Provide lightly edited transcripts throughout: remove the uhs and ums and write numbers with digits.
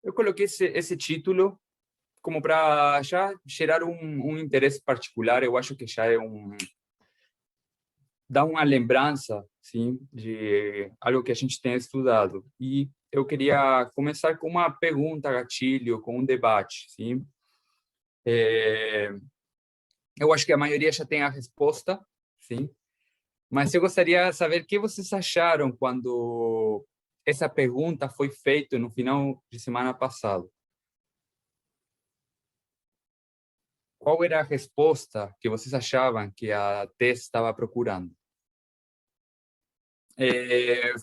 Eu coloquei esse título como para já gerar um interesse particular. Eu acho que já é dá uma lembrança, sim, de algo que a gente tem estudado. E eu queria começar com uma pergunta gatilho, com um debate, sim. É, eu acho que a maioria já tem a resposta, sim. Mas eu gostaria de saber o que vocês acharam quando essa pergunta foi feita no final de semana passado. Qual era a resposta que vocês achavam que a TES estava procurando?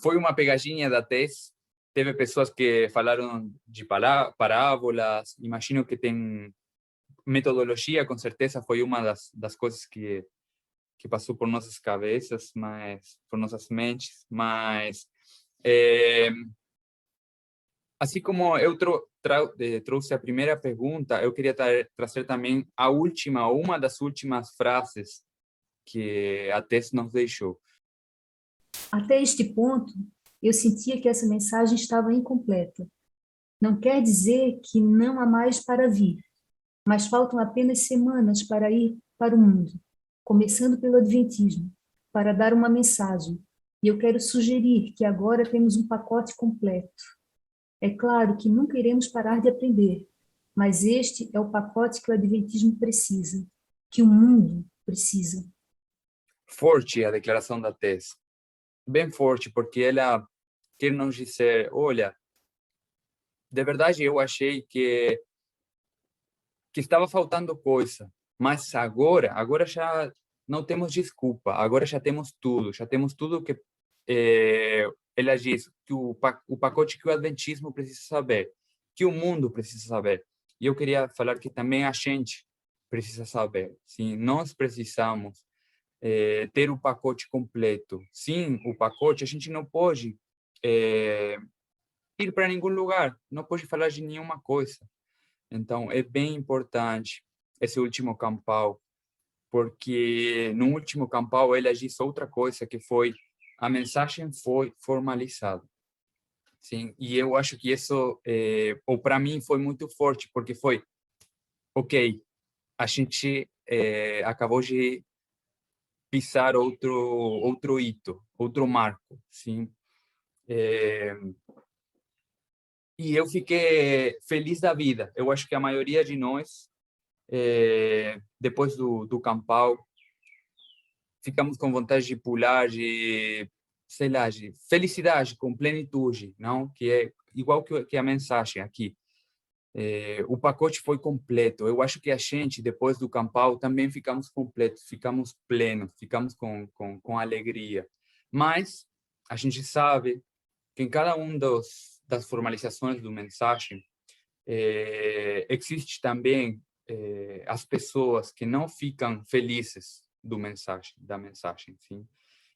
Foi uma pegadinha da TES. Teve pessoas que falaram de parábolas. Imagino que tem metodologia, com certeza foi uma das coisas que passou por nossas cabeças, mas por nossas mentes. Mas é, assim como eu trouxe a primeira pergunta, eu queria trazer também a última, uma das últimas frases que a TES nos deixou. Até este ponto, eu sentia que essa mensagem estava incompleta. Não quer dizer que não há mais para vir, mas faltam apenas semanas para ir para o mundo, começando pelo Adventismo, para dar uma mensagem. E eu quero sugerir que agora temos um pacote completo. É claro que nunca iremos parar de aprender, mas este é o pacote que o Adventismo precisa, que o mundo precisa. Forte a declaração da TES. Bem forte, porque ela quer nos dizer, olha, de verdade eu achei que estava faltando coisa, mas agora já não temos desculpa, agora já temos tudo que ela diz que o pacote que o Adventismo precisa saber, que o mundo precisa saber. E eu queria falar que também a gente precisa saber, sim, nós precisamos ter o pacote completo. Sim, o pacote, a gente não pode ir para nenhum lugar, não pode falar de nenhuma coisa. Então, é bem importante esse último campal, porque no último campal ele disse outra coisa, que foi a mensagem foi formalizada. Sim, e eu acho que isso, ou para mim, foi muito forte, porque foi, ok, a gente acabou de pisar outro hito, outro marco, sim. E eu fiquei feliz da vida. Eu acho que a maioria de nós, depois do campal, ficamos com vontade de pular, de, sei lá, de felicidade, com plenitude, não? Que é igual que a mensagem aqui. O pacote foi completo. Eu acho que a gente, depois do campal, também ficamos completos, ficamos plenos, ficamos com alegria. Mas a gente sabe que em cada um das formalizações do mensagem, existe também as pessoas que não ficam felizes da mensagem, sim.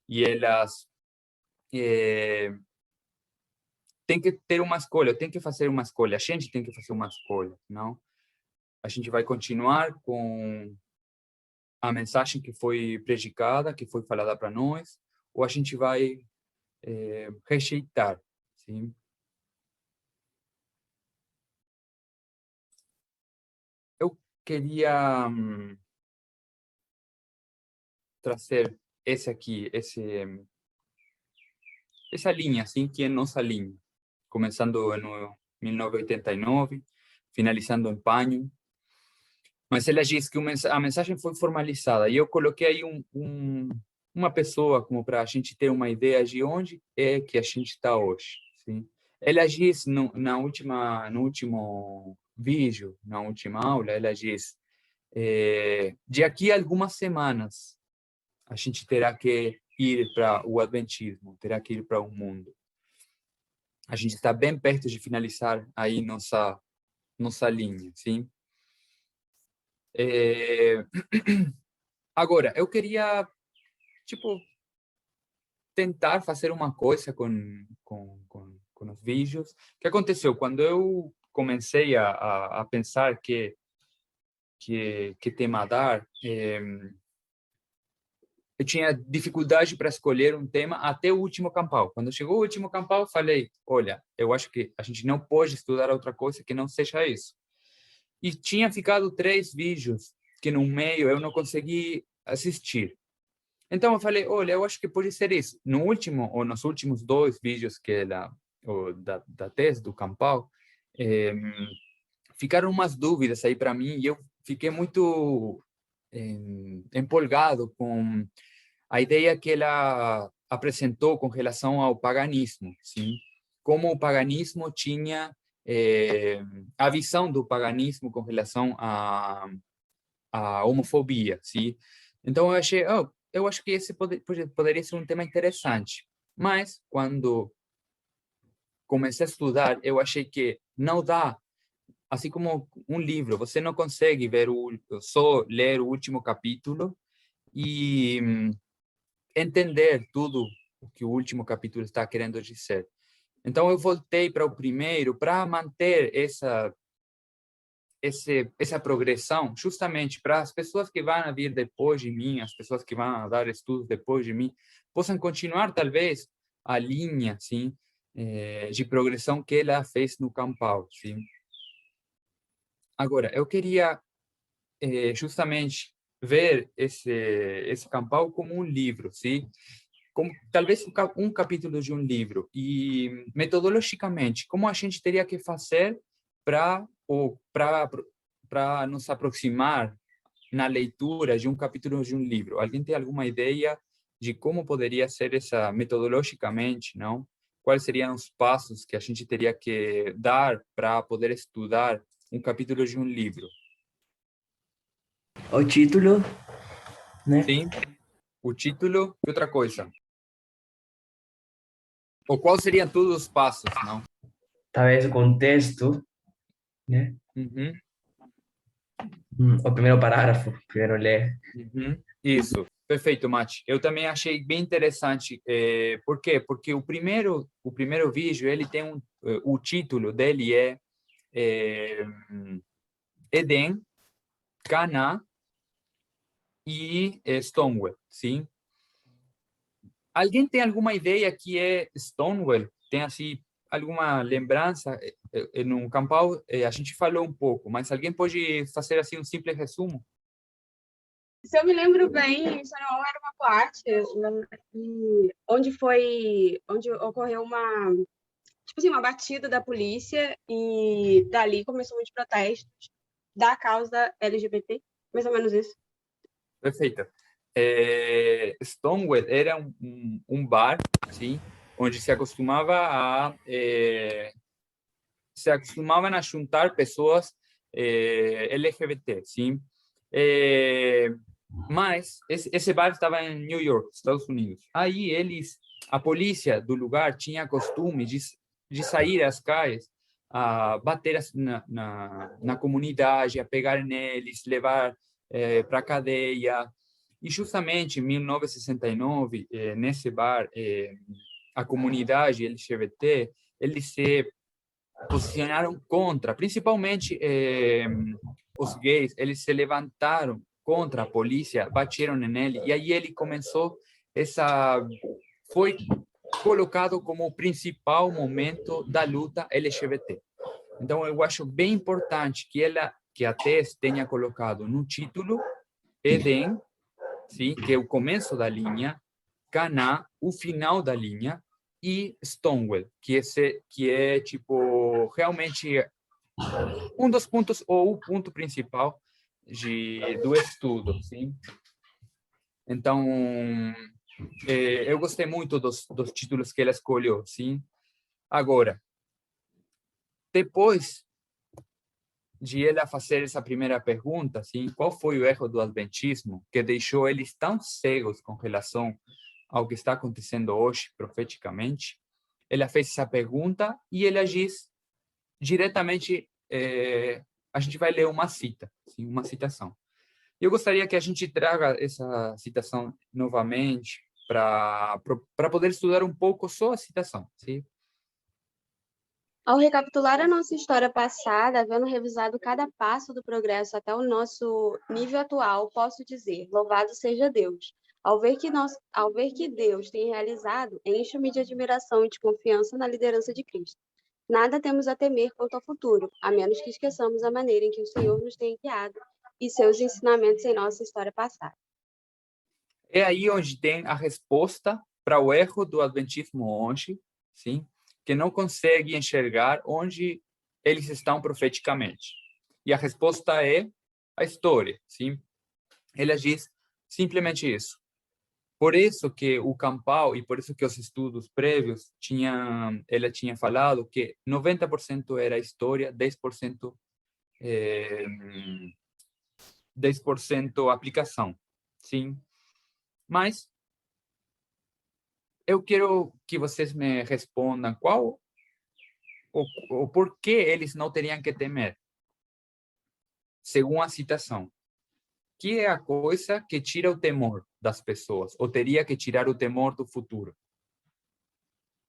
E elas têm que ter uma escolha, têm que fazer uma escolha. A gente tem que fazer uma escolha, não? A gente vai continuar com a mensagem que foi predicada, que foi falada para nós, ou a gente vai rejeitar, sim? Eu queria trazer esse aqui, essa linha, assim, que é nossa linha, começando no 1989, finalizando em Panho. Mas ela diz que a mensagem foi formalizada, e eu coloquei aí uma pessoa como para a gente ter uma ideia de onde é que a gente está hoje, sim? Ela diz no último vídeo, na última aula, ela diz, de aqui a algumas semanas a gente terá que ir para o Adventismo, terá que ir para o mundo. A gente está bem perto de finalizar aí nossa linha, sim? Agora, eu queria, tipo, tentar fazer uma coisa com os vídeos. O que aconteceu? Quando eu comecei a pensar que tema dar, eu tinha dificuldade para escolher um tema até o último campal. Quando chegou o último campal, eu falei, olha, eu acho que a gente não pode estudar outra coisa que não seja isso. E tinha ficado 3 vídeos que no meio eu não consegui assistir. Então eu falei, olha, eu acho que pode ser isso. No último, ou nos últimos 2 vídeos que ela, da tese do campal, eh, ficaram umas dúvidas aí para mim e eu fiquei muito empolgado com a ideia que ela apresentou com relação ao paganismo, sim? Como o paganismo tinha a visão do paganismo com relação à homofobia, sim? Então eu achei, eu acho que esse poderia ser um tema interessante. Mas quando comecei a estudar, eu achei que não dá, assim como um livro, você não consegue ver só ler o último capítulo e entender tudo o que o último capítulo está querendo dizer. Então eu voltei para o primeiro para manter essa progressão, justamente para as pessoas que vão vir depois de mim, as pessoas que vão dar estudos depois de mim, possam continuar talvez a linha, sim, de progressão que ela fez no Campal, sim. Agora, eu queria justamente ver esse Campal como um livro, sim, como talvez um capítulo de um livro e metodologicamente como a gente teria que fazer para nos aproximar na leitura de um capítulo de um livro. Alguém tem alguma ideia de como poderia ser essa metodologicamente, não? Quais seriam os passos que a gente teria que dar para poder estudar um capítulo de um livro? O título, né? Sim, o título e outra coisa. Ou quais seriam todos os passos, não? Talvez o contexto, né? Uhum. O primeiro parágrafo, primeiro ler. Uhum. Isso, perfeito, Mati. Eu também achei bem interessante. Por quê? Porque o primeiro vídeo, ele tem o título dele é Éden, Caná e Stonewall, sim? Alguém tem alguma ideia que é Stonewall? Tem, assim, alguma lembrança? No Campal, a gente falou um pouco, mas alguém pode fazer, assim, um simples resumo? Se eu me lembro bem, Stonewall era uma boate onde ocorreu tipo assim, uma batida da polícia e dali começou muitos protestos da causa LGBT, mais ou menos isso. Perfeito. Stonewall era um bar, sim, onde se acostumavam a juntar pessoas LGBT, sim. Mas esse bar estava em New York, Estados Unidos. Aí a polícia do lugar tinha costume de sair às calles a bater na comunidade, a pegar neles, levar para a cadeia. E justamente em 1969, nesse bar, a comunidade LGBT, eles se posicionaram contra, principalmente os gays, eles se levantaram contra a polícia, bateram nele, e aí ele começou foi colocado como o principal momento da luta LGBT. Então, eu acho bem importante que a TES tenha colocado no título Éden, sim, que é o começo da linha, Caná, o final da linha, e Stonewall, que é tipo realmente um dos pontos ou o ponto principal do estudo, sim. Então, eu gostei muito dos títulos que ela escolheu, sim. Agora, depois de ela fazer essa primeira pergunta, sim, qual foi o erro do adventismo que deixou eles tão cegos com relação ao que está acontecendo hoje profeticamente? Ela fez essa pergunta e ela diz diretamente, a gente vai ler uma cita, sim, uma citação. Eu gostaria que a gente traga essa citação novamente para poder estudar um pouco só a citação, sim? Ao recapitular a nossa história passada, havendo revisado cada passo do progresso até o nosso nível atual, posso dizer: louvado seja Deus! Ao ver que Deus tem realizado, encho-me de admiração e de confiança na liderança de Cristo. Nada temos a temer quanto ao futuro, a menos que esqueçamos a maneira em que o Senhor nos tem guiado e seus ensinamentos em nossa história passada. É aí onde tem a resposta para o erro do adventismo hoje, sim, que não consegue enxergar onde eles estão profeticamente. E a resposta é a história, sim. Ela diz simplesmente isso. Por isso que o Campbell e por isso que os estudos prévios ela tinha falado que 90% era história, 10% 10% aplicação, sim. Mas eu quero que vocês me respondam qual o porquê eles não teriam que temer, segundo a citação. Que é a coisa que tira o temor das pessoas, ou teria que tirar o temor do futuro,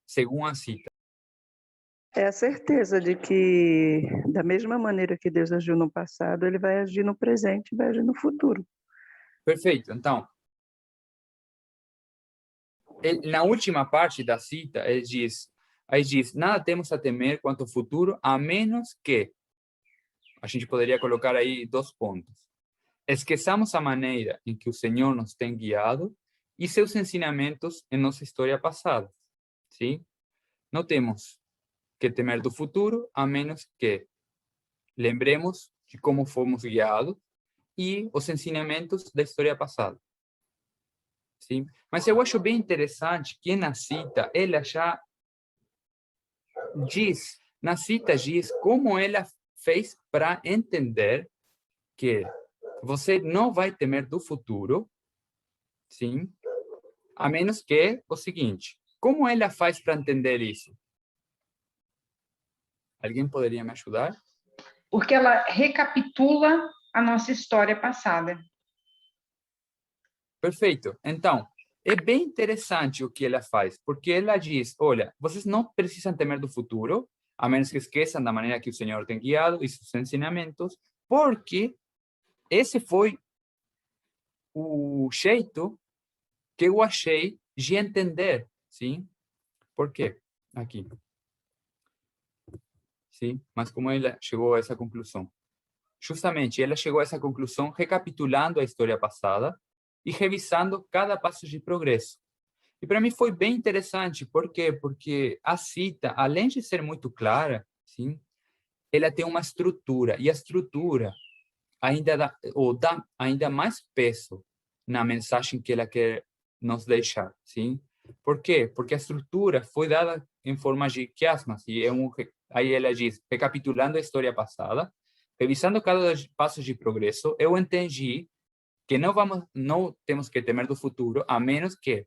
segundo a cita. É a certeza de que, da mesma maneira que Deus agiu no passado, ele vai agir no presente e vai agir no futuro. Perfeito. Então, na última parte da cita, ele diz, nada temos a temer quanto ao futuro, a menos que, a gente poderia colocar aí 2 pontos. Esqueçamos a maneira em que o Senhor nos tem guiado e seus ensinamentos em nossa história passada. Sim? Não temos que temer do futuro, a menos que lembremos de como fomos guiados e os ensinamentos da história passada. Sim? Mas eu acho bem interessante que na cita ela já diz, como ela fez para entender que você não vai temer do futuro, sim, a menos que o seguinte, como ela faz para entender isso? Alguém poderia me ajudar? Porque ela recapitula a nossa história passada. Perfeito. Então, é bem interessante o que ela faz, porque ela diz, olha, vocês não precisam temer do futuro, a menos que esqueçam da maneira que o Senhor tem guiado e seus ensinamentos, porque esse foi o jeito que eu achei de entender, sim? Por quê? Aqui. Sim? Mas como ela chegou a essa conclusão? Justamente, ela chegou a essa conclusão recapitulando a história passada e revisando cada passo de progresso. E para mim foi bem interessante, por quê? Porque a cita, além de ser muito clara, sim, ela tem uma estrutura, e a estrutura ainda dá ainda mais peso na mensagem que ela quer nos deixar, sim? Por quê? Porque a estrutura foi dada em forma de quiasmas, e aí ela diz, recapitulando a história passada, revisando cada passo de progresso, eu entendi que não temos que temer do futuro, a menos que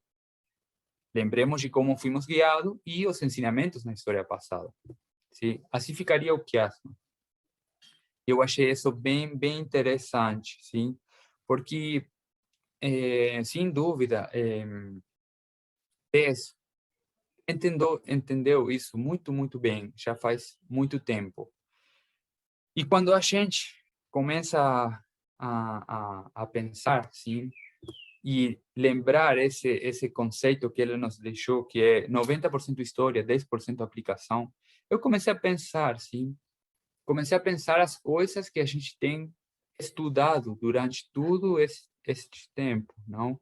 lembremos de como fomos guiados e os ensinamentos na história passada. Sim? Assim ficaria o quiasma. Eu achei isso bem, bem interessante, sim? Porque, sem dúvida, Tess entendeu isso muito, muito bem, já faz muito tempo. E quando a gente começa a pensar, sim, e lembrar esse conceito que ele nos deixou, que é 90% história, 10% aplicação, eu comecei a pensar, sim, comecei a pensar as coisas que a gente tem estudado durante todo este tempo, não?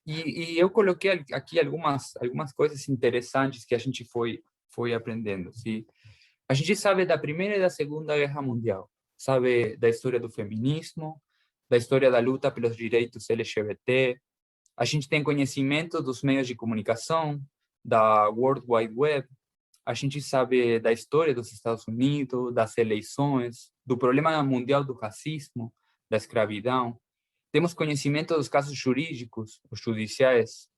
E eu coloquei aqui algumas coisas interessantes que a gente foi aprendendo, sim? A gente sabe da Primeira e da Segunda Guerra Mundial, sabe da história do feminismo, da história da luta pelos direitos LGBT. A gente tem conhecimento dos meios de comunicação, da World Wide Web. A gente sabe da história dos Estados Unidos, das eleições, do problema mundial do racismo, da escravidão. Temos conhecimento dos casos jurídicos, os judiciais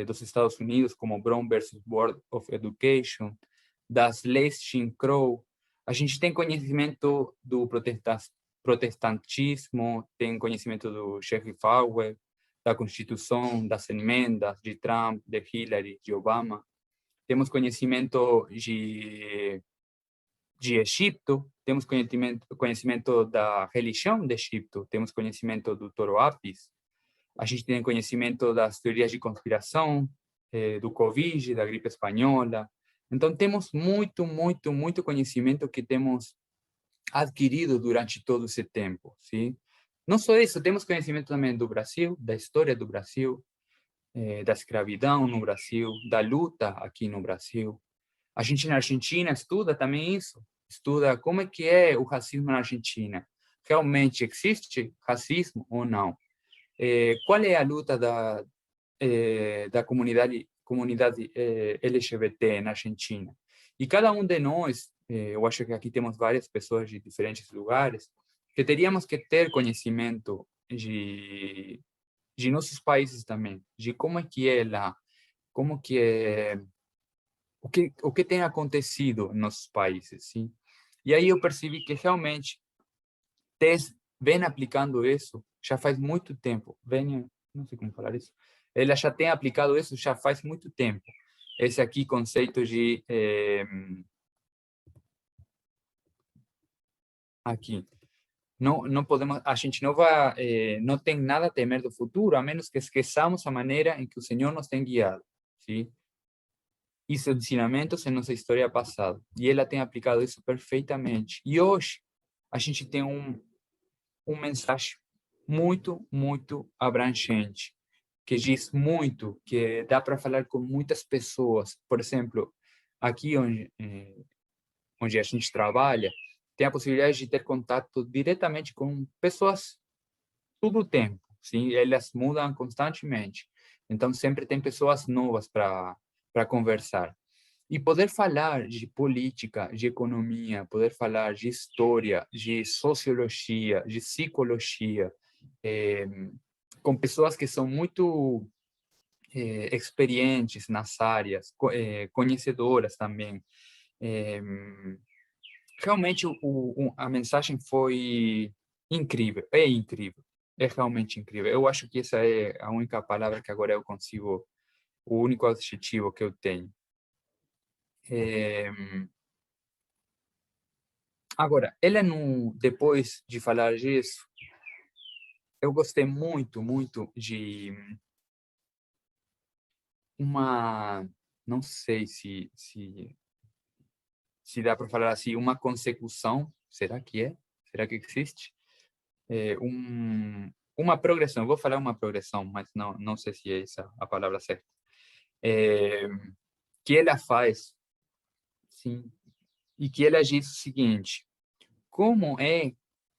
dos Estados Unidos, como Brown versus Board of Education, das leis Jim Crow. A gente tem conhecimento do protestantismo, tem conhecimento do Jerry Falwell, da Constituição, das emendas de Trump, de Hillary, de Obama. Temos conhecimento de Egipto, temos conhecimento da religião de Egipto, temos conhecimento do Toro Apis, a gente tem conhecimento das teorias de conspiração, do Covid, da gripe espanhola. Então, temos muito conhecimento que temos adquirido durante todo esse tempo, sim? Não só isso, temos conhecimento também do Brasil, da história do Brasil, da escravidão no Brasil, da luta aqui no Brasil. A gente na Argentina estuda também isso, estuda como é o racismo na Argentina. Realmente existe racismo ou não? Qual é a luta da comunidade LGBT na Argentina? E cada um de nós, eu acho que aqui temos várias pessoas de diferentes lugares, que teríamos que ter conhecimento de nossos países também, de como é lá, como que é, o que tem acontecido nos nossos países, sim? E aí eu percebi que realmente vem aplicando isso já faz muito tempo, não sei como falar isso, ela já tem aplicado isso já faz muito tempo, esse aqui conceito de aqui. Não podemos, a gente não tem nada a temer do futuro, a menos que esqueçamos a maneira em que o Senhor nos tem guiado, sim? E seus ensinamentos em nossa história passada. E ela tem aplicado isso perfeitamente. E hoje a gente tem um mensagem muito abrangente, que diz muito, que dá para falar com muitas pessoas. Por exemplo, aqui onde a gente trabalha, tem a possibilidade de ter contato diretamente com pessoas todo o tempo, sim? Elas mudam constantemente. Então, sempre tem pessoas novas para conversar. E poder falar de política, de economia, poder falar de história, de sociologia, de psicologia, com pessoas que são muito experientes nas áreas, conhecedoras também. Realmente a mensagem foi incrível, é incrível, é realmente incrível. Eu acho que essa é a única palavra que agora eu consigo, o único adjetivo que eu tenho. Agora, ela não, depois de falar disso, eu gostei muito de não sei se dá para falar assim, uma consecução, será que é? Será que existe? Uma progressão, vou falar uma progressão, mas não sei se é essa a palavra certa. Que ela faz, sim, e que ela diz o seguinte: como é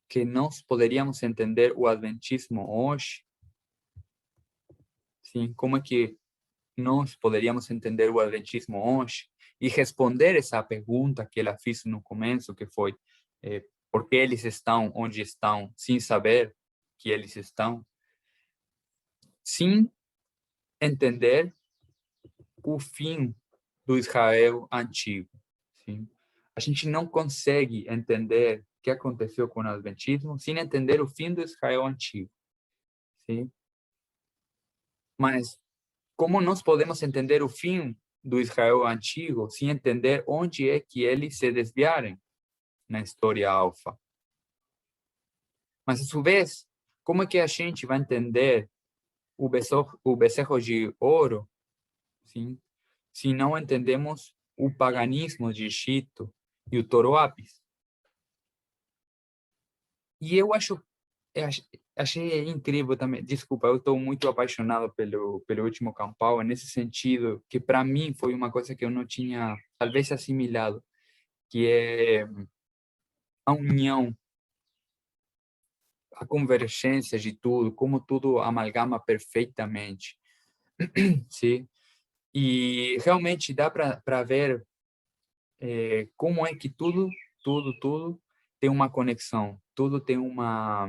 que nós poderíamos entender o adventismo hoje? Sim, como é que nós poderíamos entender o adventismo hoje? E responder essa pergunta que ela fez no começo, que foi por que eles estão onde estão, sem saber que eles estão, sem entender o fim do Israel antigo. Sim? A gente não consegue entender o que aconteceu com o adventismo sem entender o fim do Israel antigo. Sim? Mas como nós podemos entender o fim do Israel antigo sem entender onde é que eles se desviaram na história alfa? Mas, a sua vez, como é que a gente vai entender o bezerro de ouro, sim? Se não entendemos o paganismo de Egito e o Toro Apis? E eu achei incrível também. Desculpa, eu estou muito apaixonado pelo último Campal, nesse sentido, que para mim foi uma coisa que eu não tinha, talvez, assimilado, que é a união, a convergência de tudo, como tudo amalgama perfeitamente, sim? E realmente dá para ver como é que tudo tem uma conexão, tudo tem uma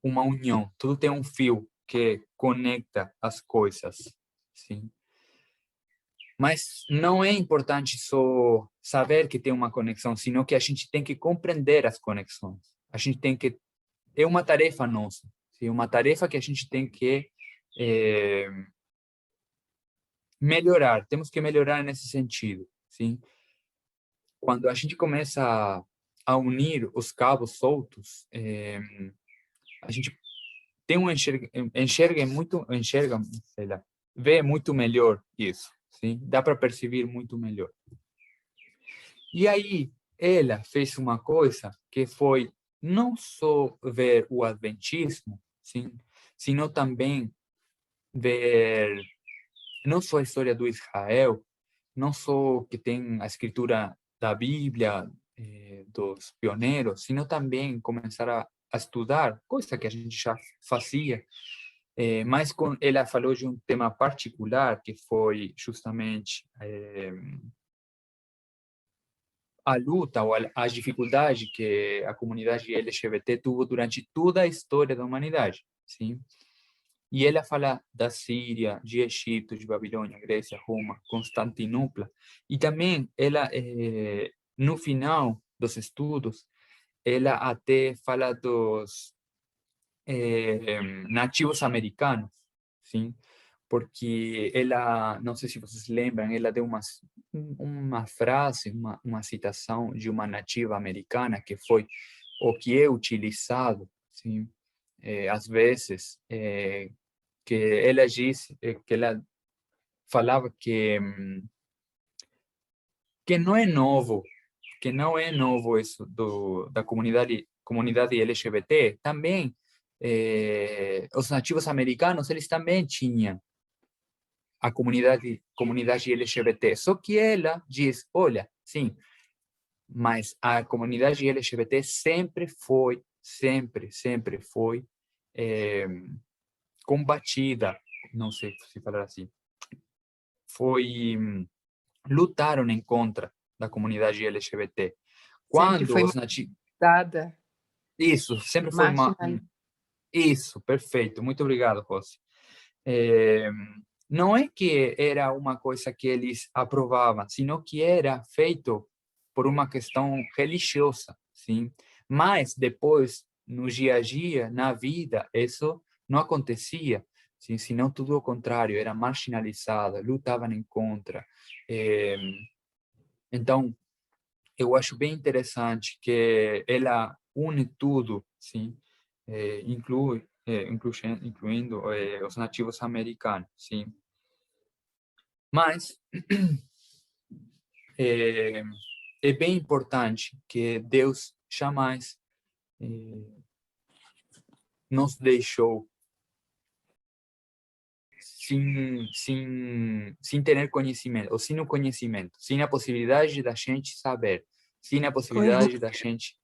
união, tudo tem um fio que conecta as coisas, sim? Mas não é importante só saber que tem uma conexão, sino que a gente tem que compreender as conexões. A gente tem que é uma tarefa nossa, sim? Uma tarefa que a gente tem que melhorar. Temos que melhorar nesse sentido, sim? quando a gente começa a unir os cabos soltos, a gente tem sei lá, vê muito melhor isso, sim? Dá para perceber muito melhor. E aí, ela fez uma coisa que foi não só ver o adventismo, sim, sino também ver não só a história do Israel, não só que tem a escritura da Bíblia, dos pioneiros, sino também começar a estudar, coisa que a gente já fazia, mas ela falou de um tema particular, que foi justamente a luta ou as dificuldades que a comunidade LGBT teve durante toda a história da humanidade, sim? E ela fala da Síria, de Egito, de Babilônia, Grécia, Roma, Constantinopla. E também ela, no final dos estudos, ela até fala dos nativos americanos, sim? Porque ela, não sei se vocês lembram, ela deu uma frase, uma citação de uma nativa americana que foi o que é utilizado, sim? Às vezes, que ela disse, que ela falava que não é novo, que não é novo isso da comunidade LGBT. Também os nativos americanos, eles também tinham a comunidade LGBT. Só que ela diz, olha, sim, mas a comunidade LGBT sempre foi combatida, não sei se falar assim, lutaram em contra da comunidade LGBT. Sempre Quando foi os nativos... dada, Isso, sempre foi marginalizada. Isso, perfeito. Muito obrigado, Rossi. Não é que era uma coisa que eles aprovavam, sino que era feito por uma questão religiosa, sim? Mas depois, no dia a dia, na vida, isso não acontecia, sim? Senão tudo o contrário, era marginalizado, lutavam em contra. Então, eu acho bem interessante que ela une tudo, sim? Incluindo os nativos americanos, sim? Mas é bem importante que Deus jamais nos deixou sem ter conhecimento, ou sem o conhecimento, sem a possibilidade da gente saber, sem a possibilidade da gente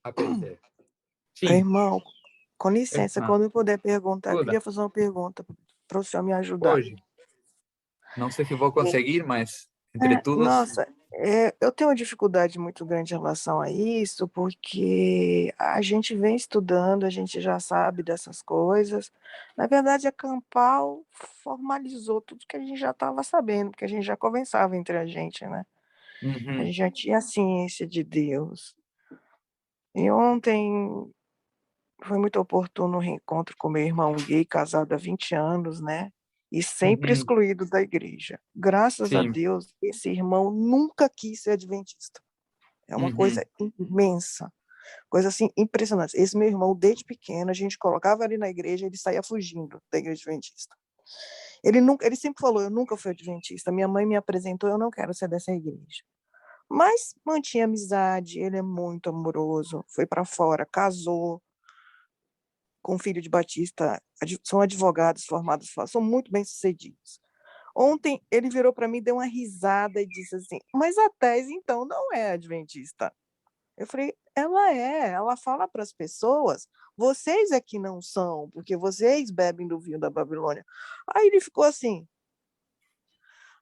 aprender. Sim, Irmão, com licença, irmã, quando eu puder perguntar, eu tudo. queria fazer uma pergunta para o senhor me ajudar. Hoje, não sei se vou conseguir, mas entre todos, Nossa, eu tenho uma dificuldade muito grande em relação a isso, porque a gente vem estudando, a gente já sabe dessas coisas. Na verdade, a Campal formalizou tudo que a gente já estava sabendo, porque a gente já conversava entre a gente, né? A gente já tinha a ciência de Deus. E ontem foi muito oportuno o reencontro com meu irmão gay, casado há 20 anos, né? E sempre excluído da igreja. Graças a sim, Deus, esse irmão nunca quis ser adventista. É uma coisa imensa, coisa assim impressionante. Esse meu irmão, desde pequeno, a gente colocava ele na igreja, ele saía fugindo da igreja adventista. Ele sempre falou, eu nunca fui adventista. Minha mãe me apresentou, eu não quero ser dessa igreja. Mas mantinha amizade, ele é muito amoroso, foi para fora, casou com filho de batista, são advogados formados fora, são muito bem-sucedidos. Ontem ele virou para mim, deu uma risada e disse assim, mas a Thais, então, não é adventista. Eu falei, ela fala para as pessoas, vocês é que não são, porque vocês bebem do vinho da Babilônia. Aí ele ficou assim.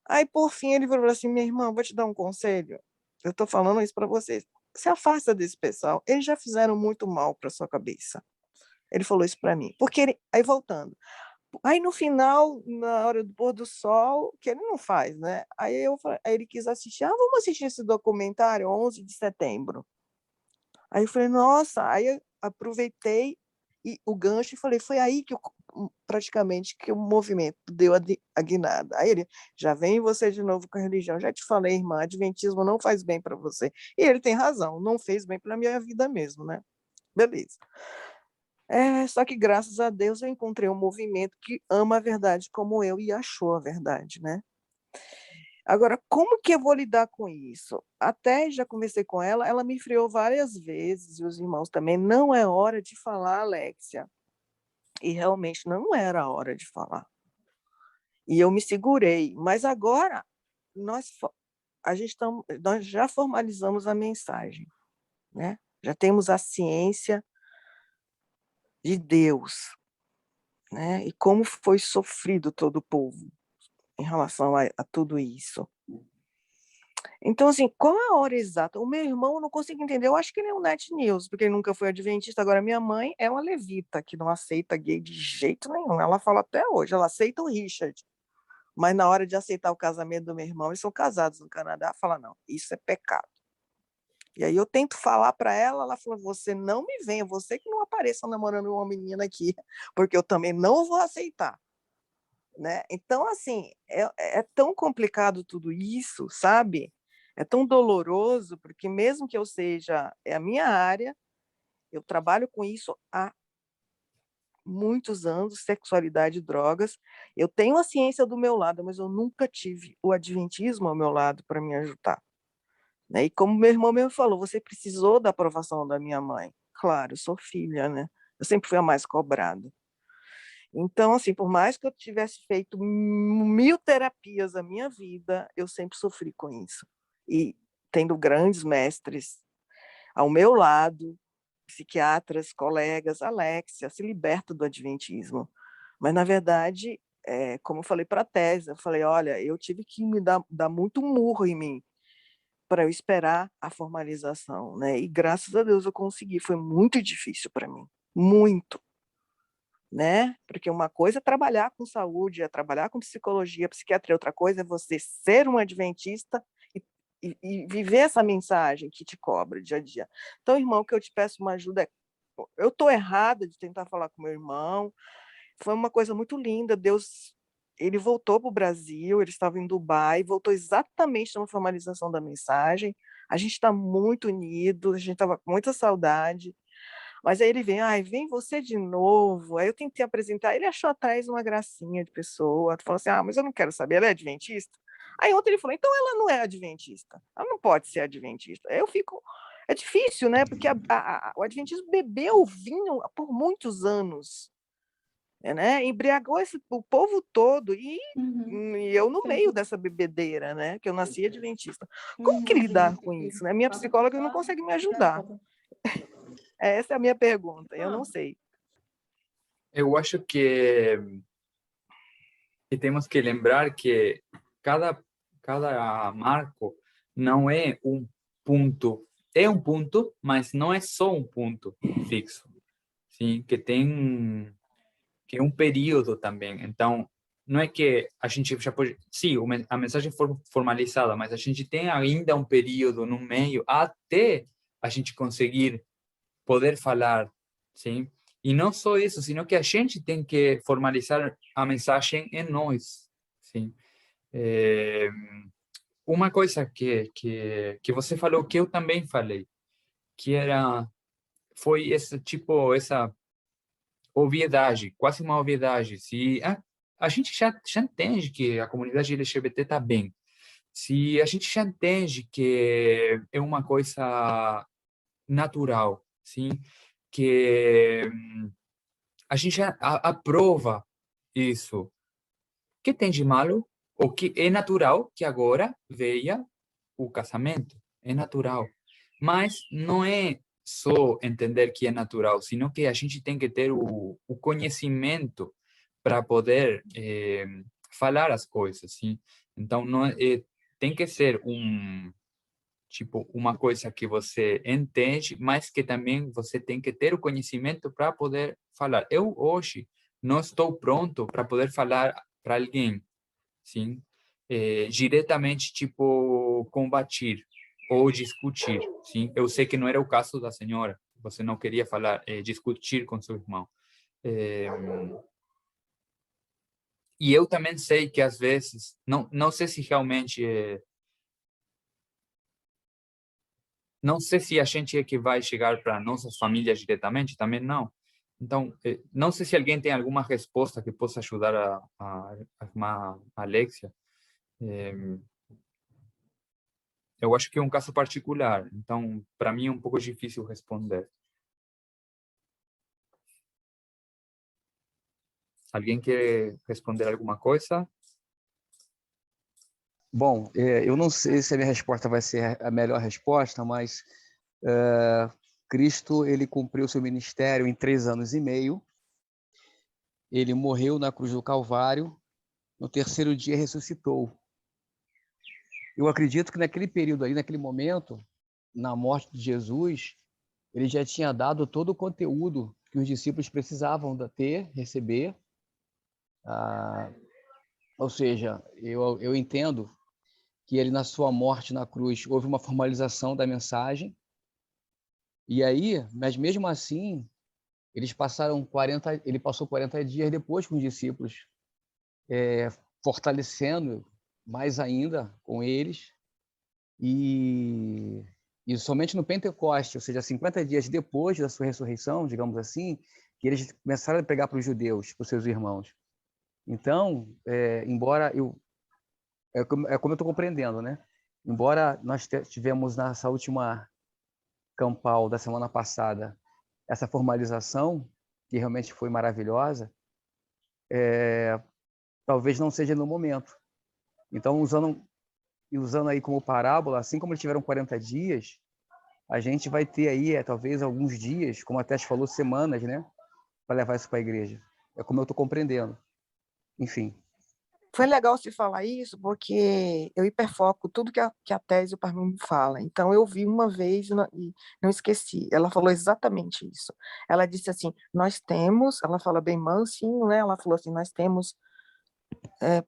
Aí, por fim, ele virou assim, minha irmã, vou te dar um conselho. Eu estou falando isso para vocês. Se afasta desse pessoal, eles já fizeram muito mal para sua cabeça. Ele falou isso para mim. Porque aí voltando. Aí no final, na hora do pôr do sol, que ele não faz, né? Aí ele quis assistir. Vamos assistir esse documentário 11 de setembro. Aí eu falei, nossa, aí eu aproveitei o gancho e falei, foi aí que praticamente que o movimento deu a guinada. Aí ele, já vem você de novo com a religião, já te falei, irmã, adventismo não faz bem para você. E ele tem razão, não fez bem para a minha vida mesmo, né? Beleza. Só que graças a Deus eu encontrei um movimento que ama a verdade como eu e achou a verdade, né? Agora, como que eu vou lidar com isso? Até já conversei com ela, ela me friou várias vezes, e os irmãos também, não é hora de falar, Alexia. E realmente não era a hora de falar. E eu me segurei, mas agora nós já formalizamos a mensagem, né? Já temos a ciência de Deus, né? E como foi sofrido todo o povo em relação a tudo isso. Então, assim, qual é a hora exata? O meu irmão, eu não consigo entender, eu acho que ele é um net news, porque ele nunca foi adventista. Agora, minha mãe é uma levita, que não aceita gay de jeito nenhum. Ela fala até hoje, ela aceita o Richard, mas na hora de aceitar o casamento do meu irmão, eles são casados no Canadá, fala, não, isso é pecado. E aí eu tento falar para ela, ela fala, você não me venha, você que não apareça namorando uma menina aqui, porque eu também não vou aceitar. Né? Então, assim, é tão complicado tudo isso, sabe? É tão doloroso, porque mesmo que eu seja, é a minha área, eu trabalho com isso há muitos anos, sexualidade e drogas, eu tenho a ciência do meu lado, mas eu nunca tive o adventismo ao meu lado para me ajudar. Né? E como meu irmão mesmo falou, você precisou da aprovação da minha mãe. Claro, eu sou filha, né? Eu sempre fui a mais cobrada. Então, assim, por mais que eu tivesse feito 1000 terapias na minha vida, eu sempre sofri com isso. E tendo grandes mestres ao meu lado, psiquiatras, colegas, Alexia, se liberta do adventismo. Mas, na verdade, como eu falei para a tese, eu falei, olha, eu tive que me dar muito murro em mim para eu esperar a formalização, né? E graças a Deus eu consegui. Foi muito difícil para mim, muito. Né? Porque uma coisa é trabalhar com saúde, é trabalhar com psicologia, psiquiatria, outra coisa é você ser um adventista e viver essa mensagem que te cobra dia a dia. Então, irmão, o que eu te peço uma ajuda eu estou errada de tentar falar com meu irmão, foi uma coisa muito linda, Deus, ele voltou para o Brasil, ele estava em Dubai, voltou exatamente na formalização da mensagem, a gente está muito unido, a gente estava com muita saudade, mas aí ele vem, vem você de novo. Aí eu tentei apresentar, ele achou atrás uma gracinha de pessoa, falou assim, mas eu não quero saber, ela é adventista? Aí ontem ele falou, então ela não é adventista, ela não pode ser adventista. Aí eu fico, é difícil, né, porque o adventismo bebeu vinho por muitos anos, né, embriagou o povo todo, e eu no meio dessa bebedeira, né, que eu nasci adventista. Como que lidar com isso, né? Minha psicóloga não consegue me ajudar. Essa é a minha pergunta, eu não sei. Eu acho que temos que lembrar que cada marco não é um ponto. É um ponto, mas não é só um ponto fixo. Sim, que é um período também. Então, não é que a gente já pode... Sim, a mensagem foi formalizada, mas a gente tem ainda um período no meio até a gente conseguir poder falar, sim? E não só isso, sino que a gente tem que formalizar a mensagem em nós, sim? Uma coisa que você falou, que eu também falei, que foi essa obviedade, quase uma obviedade. Se a gente já entende que a comunidade LGBT está bem, se a gente já entende que é uma coisa natural, sim, que a gente já aprova isso. O que tem de malo? O que é natural que agora veja o casamento, é natural. Mas não é só entender que é natural, sino que a gente tem que ter o conhecimento para poder falar as coisas, sim? Então não tem que ser uma coisa que você entende, mas que também você tem que ter o conhecimento para poder falar. Eu hoje não estou pronto para poder falar para alguém, sim, diretamente combater ou discutir, sim. Eu sei que não era o caso da senhora. Você não queria falar, discutir com seu irmão. E eu também sei que às vezes, não sei se realmente não sei se a gente é que vai chegar para nossas famílias diretamente, também não. Então, não sei se alguém tem alguma resposta que possa ajudar a irmã Alexia. Eu acho que é um caso particular, então, para mim é um pouco difícil responder. Alguém quer responder alguma coisa? Bom, eu não sei se a minha resposta vai ser a melhor resposta, mas Cristo, ele cumpriu seu ministério em 3 anos e meio. Ele morreu na cruz do Calvário, no 3º dia ressuscitou. Eu acredito que naquele período aí, naquele momento, na morte de Jesus, ele já tinha dado todo o conteúdo que os discípulos precisavam receber. Ou seja, eu entendo que ele, na sua morte na cruz, houve uma formalização da mensagem. E aí, mas mesmo assim, ele passou 40 dias depois com os discípulos, fortalecendo mais ainda com eles. E somente no Pentecoste, ou seja, 50 dias depois da sua ressurreição, digamos assim, que eles começaram a pregar para os judeus, para os seus irmãos. Então, embora é como eu estou compreendendo, né? Embora nós tivemos nessa última campal da semana passada essa formalização, que realmente foi maravilhosa, talvez não seja no momento. Então, usando aí como parábola, assim como eles tiveram 40 dias, a gente vai ter aí, talvez, alguns dias, como a Tess falou, semanas, né? Para levar isso para a igreja. É como eu estou compreendendo. Enfim. Foi legal você falar isso, porque eu hiperfoco tudo que a Tese e o Parmim fala. Então, eu vi uma vez e não esqueci. Ela falou exatamente isso. Ela disse assim, ela fala bem mansinho, né? Ela falou assim, nós temos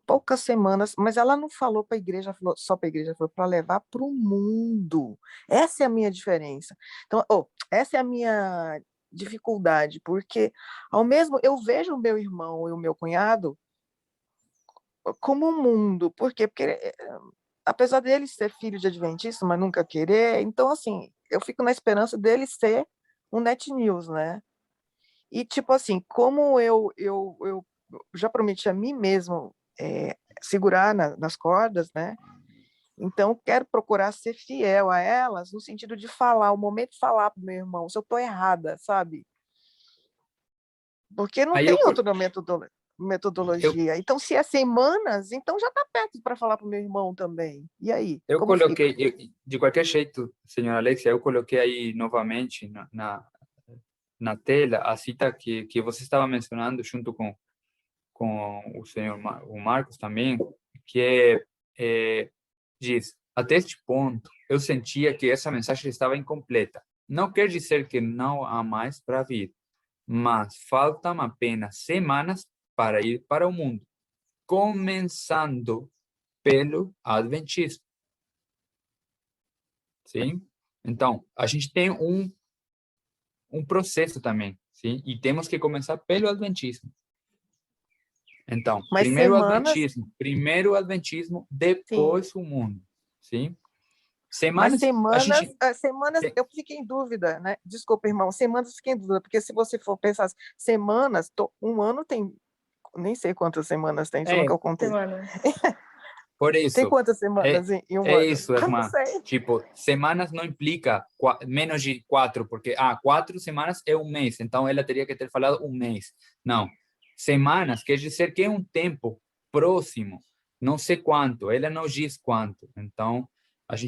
poucas semanas, mas ela não falou para a igreja, só para a igreja, falou para levar para o mundo. Essa é a minha diferença. Então, essa é a minha dificuldade, porque eu vejo o meu irmão e o meu cunhado como um mundo. Por quê? Porque apesar dele ser filho de adventista, mas nunca querer, então assim, eu fico na esperança dele ser um Net News, né? E tipo assim, como eu já prometi a mim mesmo segurar nas cordas, né? Então, quero procurar ser fiel a elas, no sentido de falar, o momento de falar para o meu irmão, se eu estou errada, sabe? Porque não tem outra metodologia. Então, se é semanas, então já está perto para falar para o meu irmão também. E aí? Eu coloquei, de qualquer jeito, senhora Alexia, eu coloquei aí novamente na tela a cita que você estava mencionando junto com o senhor o Marcos também, que diz, até este ponto, eu sentia que essa mensagem estava incompleta. Não quer dizer que não há mais para vir, mas faltam apenas semanas para ir para o mundo, começando pelo Adventismo. Sim? Então, a gente tem um processo também, sim? E temos que começar pelo Adventismo. Então, primeiro o Adventismo, depois o mundo, sim? Semanas, eu fiquei em dúvida, né? Desculpa, irmão, semanas eu fiquei em dúvida, porque se você for pensar semanas, um ano tem, nem sei quantas semanas tem, isso nunca eu contei. Por isso. Tem quantas semanas em um ano? É isso, irmã. Tipo, semanas não implica menos de 4, porque 4 semanas é um mês, então ela teria que ter falado um mês. Não. Semanas quer dizer que é um tempo próximo, não sei quanto, ela não diz quanto. Então,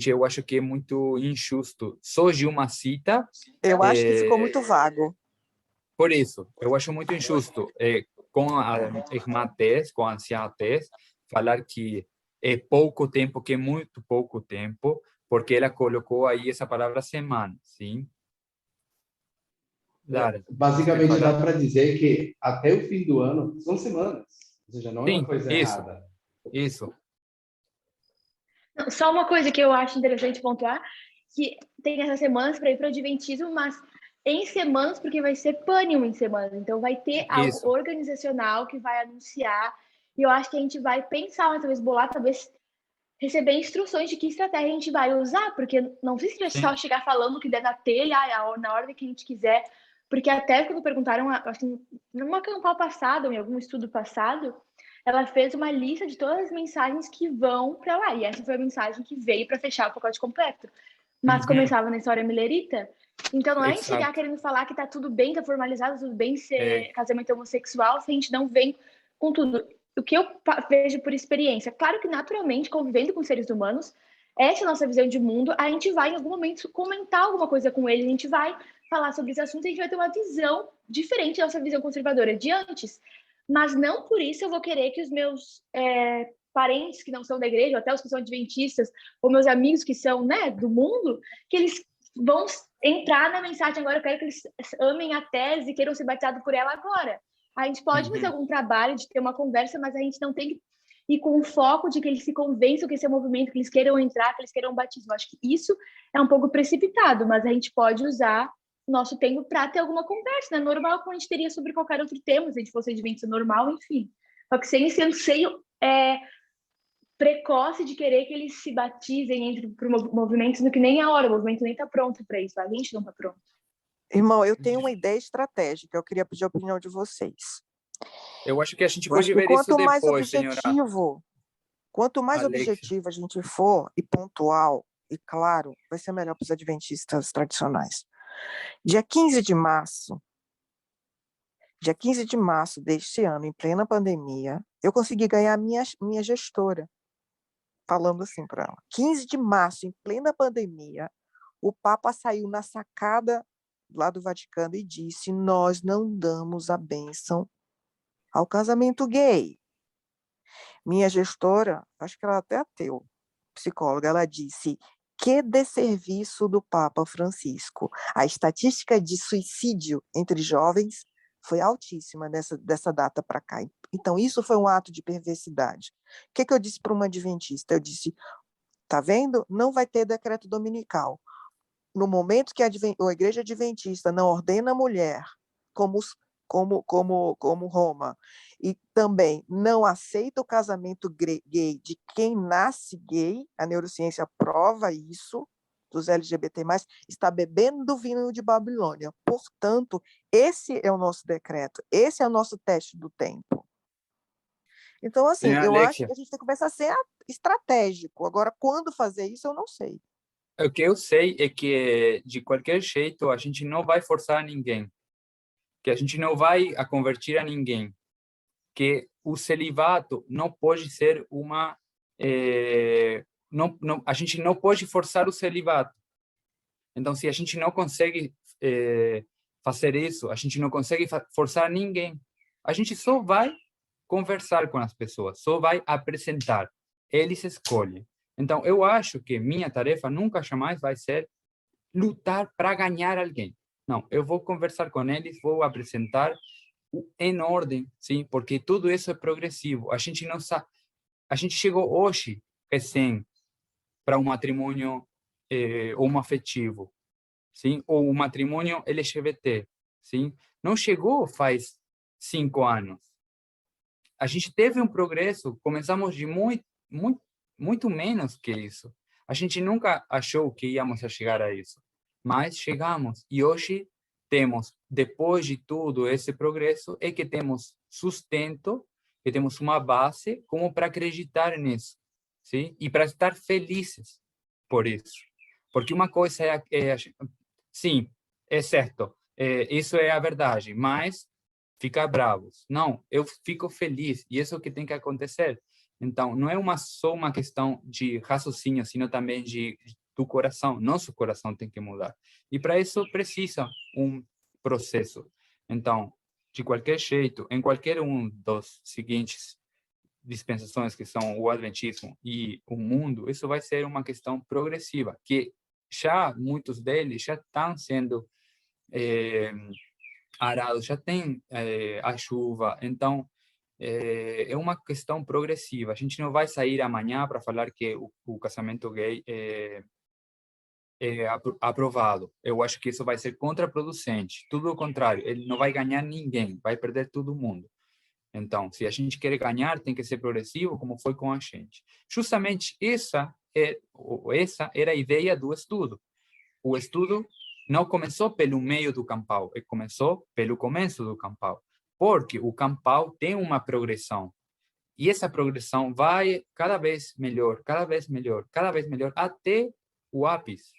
eu acho que é muito injusto. Só de uma cita... Eu acho que ficou muito vago. Por isso, eu acho muito injusto com a irmã Tess, com a anciã Tess, falar que é pouco tempo, que é muito pouco tempo, porque ela colocou aí essa palavra semana, sim? Lara, basicamente, dá para dizer que até o fim do ano são semanas, ou seja, não é uma coisa errada. Isso. Só uma coisa que eu acho interessante pontuar, que tem essas semanas para ir para o Adventismo, mas em semanas, porque vai ser pânio em semanas, então vai ter algo organizacional que vai anunciar E eu acho que a gente vai pensar, mas talvez bolar, talvez receber instruções de que estratégia a gente vai usar, porque não precisa só chegar falando o que der na telha, na ordem que a gente quiser, porque até quando perguntaram, acho que numa campal passada, ou em algum estudo passado, ela fez uma lista de todas as mensagens que vão para lá, e essa foi a mensagem que veio para fechar o pacote completo. Mas começava na história millerita, então não é a gente chegar querendo falar que tá tudo bem, tá formalizado, tudo bem ser casamento homossexual, se a gente não vem com tudo. O que eu vejo por experiência, claro que naturalmente, convivendo com seres humanos, essa é a nossa visão de mundo, a gente vai em algum momento comentar alguma coisa com eles, a gente vai falar sobre esse assunto, a gente vai ter uma visão diferente da nossa visão conservadora de antes, mas não por isso eu vou querer que os meus parentes que não são da igreja, ou até os que são adventistas, ou meus amigos que são, né, do mundo, que eles vão entrar na mensagem agora, eu quero que eles amem a tese e queiram ser batizados por ela agora. A gente pode fazer algum trabalho de ter uma conversa, mas a gente não tem que ir com o foco de que eles se convençam que esse é um movimento, que eles queiram entrar, que eles queiram batismo. Acho que isso é um pouco precipitado, mas a gente pode usar o nosso tempo para ter alguma conversa, né? Normal, como a gente teria sobre qualquer outro tema, se a gente fosse adventista normal, enfim. Só que sem esse anseio precoce de querer que eles se batizem, entre para o movimento, sendo que nem a hora, o movimento nem está pronto para isso, a gente não está pronto. Irmão, eu tenho uma ideia estratégica, eu queria pedir a opinião de vocês. Eu acho que a gente pode ver isso depois, senhora. Quanto mais Alexia. objetivo a gente for, e pontual, e claro, vai ser melhor para os adventistas tradicionais. Dia 15 de março deste ano, em plena pandemia, eu consegui ganhar minha gestora, falando assim para ela. 15 de março, em plena pandemia, o Papa saiu na sacada lá do Vaticano e disse: nós não damos a bênção ao casamento gay. Minha gestora, acho que ela até ateu, psicóloga, ela disse: que desserviço do Papa Francisco. A estatística de suicídio entre jovens foi altíssima dessa data para cá. Então, isso foi um ato de perversidade. O que eu disse para uma adventista? Eu disse: tá vendo? Não vai ter decreto dominical. No momento que a igreja adventista não ordena a mulher como Roma, e também não aceita o casamento gay de quem nasce gay, a neurociência prova isso, dos LGBT+, está bebendo do vinho de Babilônia. Portanto, esse é o nosso decreto, esse é o nosso teste do tempo. Então, assim, eu acho que a gente tem que começar a ser estratégico. Agora, quando fazer isso, eu não sei. O que eu sei é que, de qualquer jeito, a gente não vai forçar ninguém, que a gente não vai a convertir a ninguém, que o celibato não pode ser uma... a gente não pode forçar o celibato. Então, se a gente não consegue fazer isso, a gente não consegue forçar ninguém. A gente só vai conversar com as pessoas, só vai apresentar. Eles escolhem. Então, eu acho que minha tarefa nunca jamais vai ser lutar para ganhar alguém. Não, eu vou conversar com eles, vou apresentar em ordem, sim, porque tudo isso é progressivo. A gente não sabe, a gente chegou hoje, recém, para um matrimônio homoafetivo, sim, ou um matrimônio LGBT, sim. Não chegou faz 5 anos. A gente teve um progresso, começamos de muito menos que isso. A gente nunca achou que íamos a chegar a isso, mas chegamos. E hoje temos, depois de tudo esse progresso, é que temos sustento, que temos uma base como para acreditar nisso, sim? E para estar felizes por isso. Porque uma coisa sim, é certo, isso é a verdade, mas ficar bravos. Não, eu fico feliz, e isso é o que tem que acontecer. Então, não é só uma questão de raciocínio, sino também do coração. Nosso coração tem que mudar. E para isso precisa um processo. Então, de qualquer jeito, em qualquer um dos seguintes dispensações, que são o Adventismo e o mundo, isso vai ser uma questão progressiva, que já muitos deles já estão sendo arados, já tem a chuva. Então, é uma questão progressiva. A gente não vai sair amanhã para falar que o casamento gay é aprovado. Eu acho que isso vai ser contraproducente. Tudo o contrário, ele não vai ganhar ninguém, vai perder todo mundo. Então, se a gente quer ganhar, tem que ser progressivo, como foi com a gente. Justamente essa era a ideia do estudo. O estudo não começou pelo meio do campal, ele começou pelo começo do campal, porque o campal tem uma progressão. E essa progressão vai cada vez melhor, cada vez melhor, cada vez melhor, até o ápice,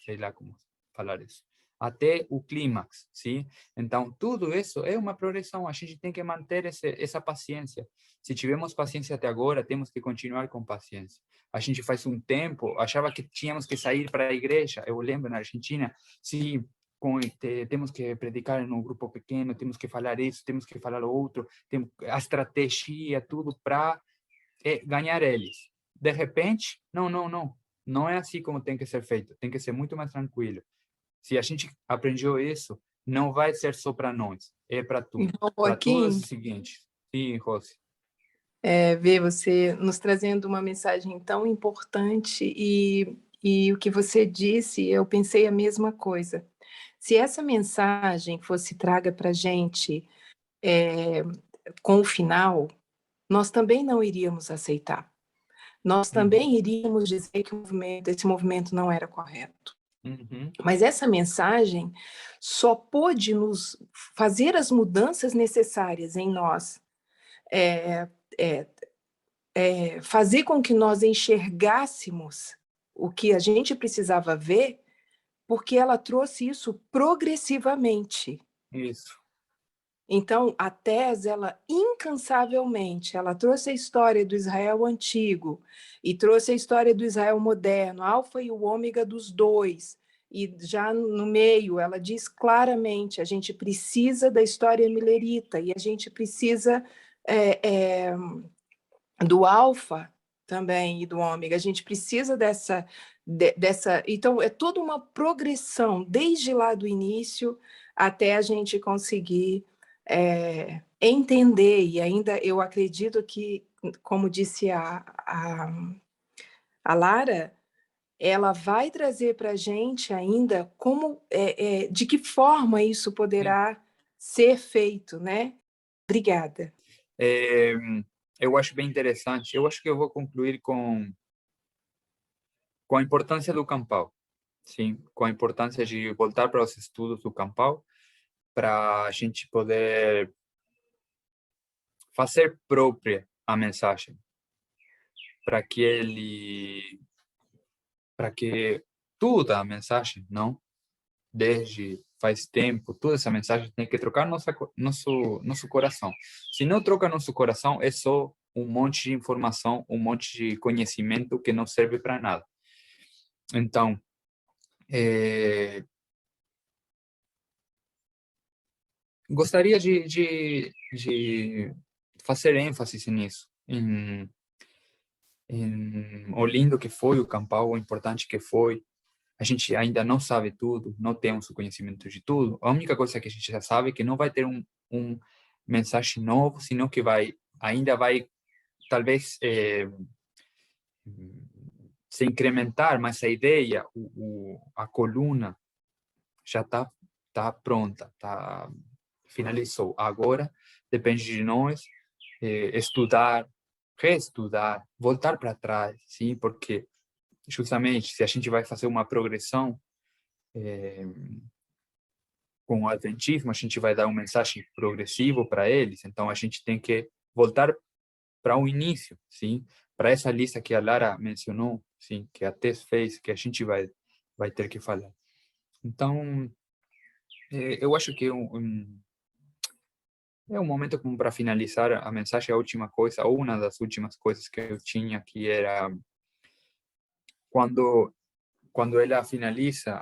sei lá como falar isso, até o clímax, sim? Então, tudo isso é uma progressão, a gente tem que manter essa paciência. Se tivermos paciência até agora, temos que continuar com paciência. A gente faz um tempo, achava que tínhamos que sair para a igreja, eu lembro na Argentina, sim, temos que predicar em um grupo pequeno, temos que falar isso, temos que falar o outro, a estratégia, tudo para ganhar eles. De repente, não é assim como tem que ser feito, tem que ser muito mais tranquilo. Se a gente aprendeu isso, não vai ser só para nós, é para tudo. Irmão Para tudo é o Joaquim, seguinte. Sim, Rossi. ver você nos trazendo uma mensagem tão importante e o que você disse, eu pensei a mesma coisa. Se essa mensagem fosse traga para a gente com o final, nós também não iríamos aceitar. Nós também iríamos dizer que esse movimento não era correto. Mas essa mensagem só pôde nos fazer as mudanças necessárias em nós, fazer com que nós enxergássemos o que a gente precisava ver, porque ela trouxe isso progressivamente. Isso. Então, a Tese, ela incansavelmente, ela trouxe a história do Israel antigo e trouxe a história do Israel moderno, alfa e o ômega dos dois. E já no meio, ela diz claramente, a gente precisa da história milerita e a gente precisa do alfa também e do ômega. A gente precisa dessa... Então, é toda uma progressão, desde lá do início até a gente conseguir entender, e ainda eu acredito que, como disse a Lara, ela vai trazer para a gente ainda como, de que forma isso poderá ser feito, né? Obrigada. Eu acho bem interessante. Eu acho que eu vou concluir com a importância do campal. Sim, com a importância de voltar para os estudos do campal, para a gente poder fazer própria a mensagem, para que toda a mensagem, não, desde faz tempo, toda essa mensagem tem que trocar nosso coração. Se não troca nosso coração, é só um monte de informação, um monte de conhecimento que não serve para nada. Então, gostaria de fazer ênfase nisso, o lindo que foi o campal, o importante que foi. A gente ainda não sabe tudo, não temos o conhecimento de tudo. A única coisa que a gente já sabe é que não vai ter um mensagem novo, senão que ainda vai, talvez, se incrementar, mas a ideia, a coluna já tá pronta, finalizou. Agora depende de nós estudar, reestudar, voltar para trás, sim, porque justamente se a gente vai fazer uma progressão com o adventismo, a gente vai dar uma mensagem progressiva para eles, então a gente tem que voltar para o início, sim, para essa lista que a Lara mencionou, sim, que a Tess fez, que a gente vai ter que falar. Então, eu acho que é um momento como para finalizar a mensagem, a última coisa, ou uma das últimas coisas que eu tinha, que era quando ela finaliza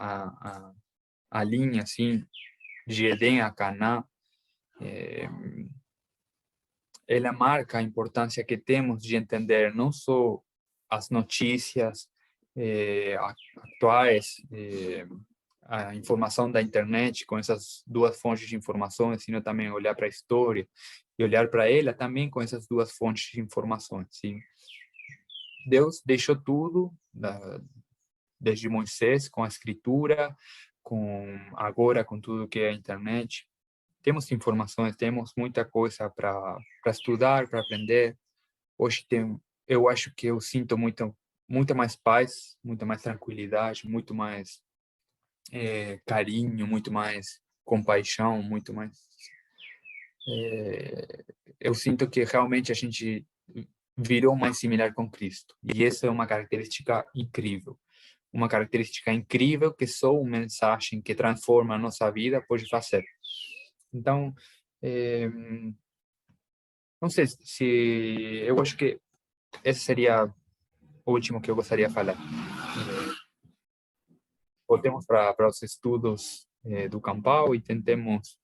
a linha, assim, de Edém a Canaã, ela marca a importância que temos de entender não só as notícias atuais, a informação da internet com essas duas fontes de informações, sino também olhar para a história e olhar para ela também com essas duas fontes de informações. Sim. Deus deixou tudo, desde Moisés, com a escritura, agora com tudo que é a internet, temos informações, temos muita coisa para estudar, para aprender. Hoje eu acho que eu sinto muita mais paz, muita mais tranquilidade, muito mais carinho, muito mais compaixão, muito mais... eu sinto que realmente a gente virou mais similar com Cristo. E essa é uma característica incrível. Uma característica incrível que só uma mensagem que transforma a nossa vida pode fazer. Então, não sei se... Eu acho que esse seria o último que eu gostaria de falar. Voltemos para os estudos do Campal e tentemos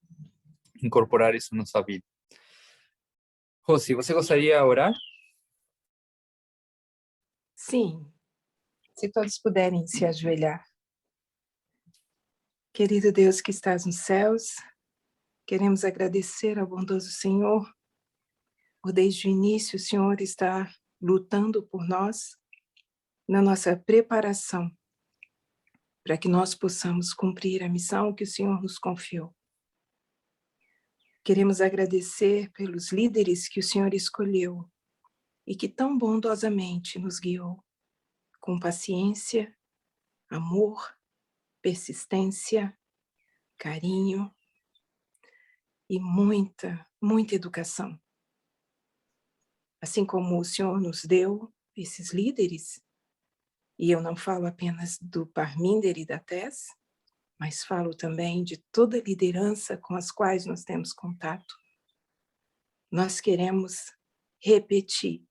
incorporar isso na nossa vida. Rosy, você gostaria de orar? Sim, se todos puderem se ajoelhar. Querido Deus que estás nos céus, queremos agradecer ao bondoso Senhor por desde o início o Senhor estar lutando por nós na nossa preparação para que nós possamos cumprir a missão que o Senhor nos confiou. Queremos agradecer pelos líderes que o Senhor escolheu e que tão bondosamente nos guiou, com paciência, amor, persistência, carinho e muita, muita educação. Assim como o Senhor nos deu esses líderes, e eu não falo apenas do Parminder e da Tess, mas falo também de toda a liderança com as quais nós temos contato. Nós queremos repetir,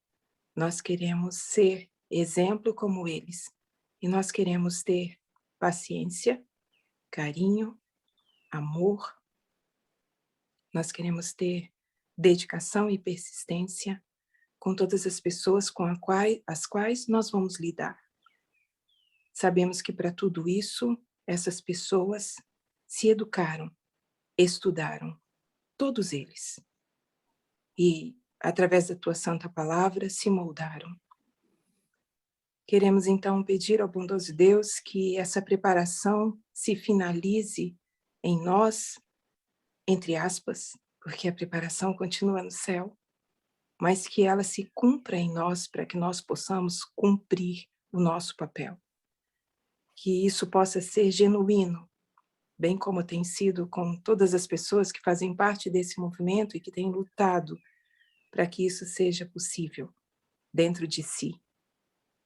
nós queremos ser exemplo como eles, e nós queremos ter paciência, carinho, amor, nós queremos ter dedicação e persistência com todas as pessoas com as quais nós vamos lidar. Sabemos que para tudo isso, essas pessoas se educaram, estudaram, todos eles. E, através da tua santa palavra, se moldaram. Queremos, então, pedir ao bondoso Deus que essa preparação se finalize em nós, entre aspas, porque a preparação continua no céu, mas que ela se cumpra em nós para que nós possamos cumprir o nosso papel. Que isso possa ser genuíno, bem como tem sido com todas as pessoas que fazem parte desse movimento e que têm lutado para que isso seja possível dentro de si.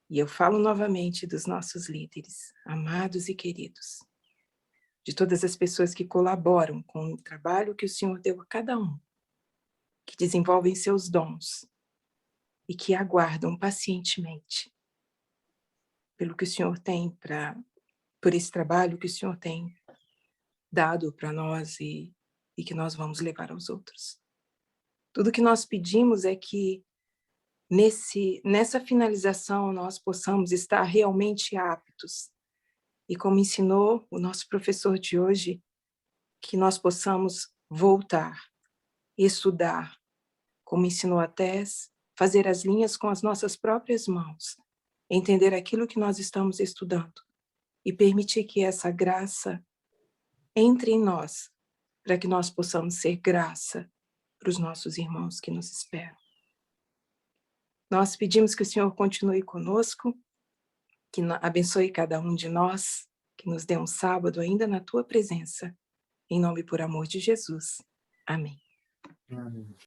E eu falo novamente dos nossos líderes, amados e queridos, de todas as pessoas que colaboram com o trabalho que o Senhor deu a cada um, que desenvolvem seus dons e que aguardam pacientemente pelo que o Senhor tem por esse trabalho que o Senhor tem dado para nós e que nós vamos levar aos outros. Tudo que nós pedimos é que nessa finalização nós possamos estar realmente aptos e, como ensinou o nosso professor de hoje, que nós possamos voltar, estudar, como ensinou a Tess, fazer as linhas com as nossas próprias mãos, entender aquilo que nós estamos estudando e permitir que essa graça entre em nós, para que nós possamos ser graça para os nossos irmãos que nos esperam. Nós pedimos que o Senhor continue conosco, que abençoe cada um de nós, que nos dê um sábado ainda na tua presença. Em nome e por amor de Jesus. Amém. Amém.